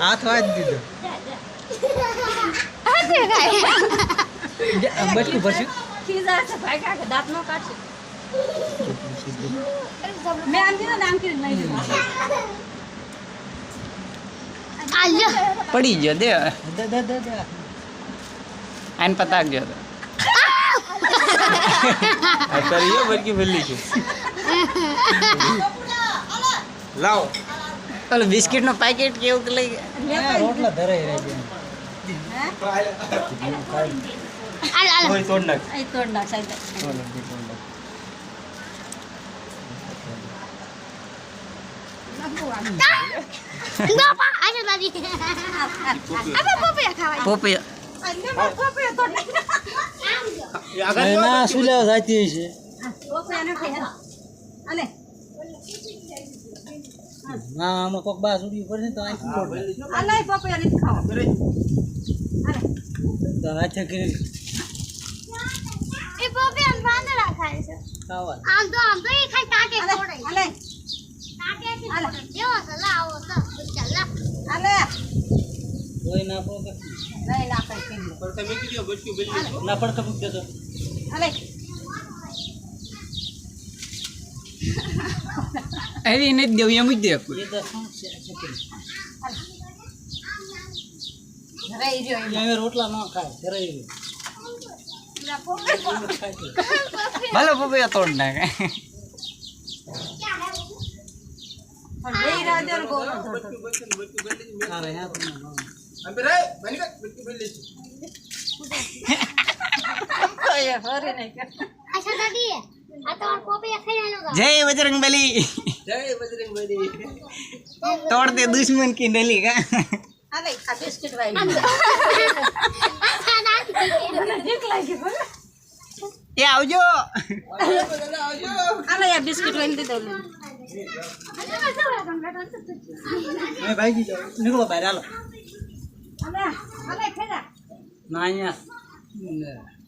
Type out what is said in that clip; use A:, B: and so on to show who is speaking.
A: હાથ વાજ દીધો બટકું ભરશું
B: ખીજા છે ભાઈ કાકે દાંત નો કાઢશે મેં આમ કીધું નામ કીધું નહીં
C: પડી ગયો દે
A: દે દે દે દે
C: આને પતાક ગયો તો
D: આ કરીયો બરકી ભલ્લી છે લાવ
C: ઓલો બિસ્કિટ નો પેકેટ કેવું લઈ
A: રોટલા ધરાઈ રહી
D: કોઈ તોડ નાખ
B: અહીં તોડ નાખ સાહેબ
C: પોપિયા
A: ના સુલ્યા જાતી છે
B: અલે
A: ના આમાં કોક બા સુડી પડે તો આખી કોડ
B: અલે પપૈયા નથી ખાવા અલે
A: તો હાથે કરી
E: એ પોપિયા બાંધડા ખાય છે
A: ખાવા
E: આમ તો એ ખાઈ ટાકે છોડે
B: અલે
E: ટાકે થી છોડે જેવો સલા આવો તો ચાલ
B: અલે
A: કોઈ ના પડે
B: નહીં ના કઈ પી
D: પર તમે કીધું બચકી ભલ્લી
A: ના પડે તો મૂકી દો
B: અલે
C: એવી નથી દેવું એમ જ દે
A: એ તો શું છે
B: રહી રહ્યો
A: એ રોટલા ન ખાય ધરાઈ
C: ભલે પોપિયા તોડ નાખે
B: પણ રહી રહ્યો દે ગોળો ધોતો
A: આવે હા
D: અંબે રે બની કે બચકી ભલ્લી
B: કોઈ હરે નહીં કર
E: અચ્છા દાદી આ તો પોપિયા ખાઈ આલો
C: જય બજરંગબલી
D: જય બજરંગબલી
C: તોડ દે દુશ્મન કી નલી કા
B: અલે આ બિસ્કિટ વાઈ
E: અચ્છા દાદી
B: ભીખ લાગી બોલ
C: એ આવજો
B: અલે આ બિસ્કિટ વાઈ દીધો લે
A: મેં ભાગી જાઓ નીકળો બહાર હાલો
B: અલે અલે ખેડા
A: ના અહીંયા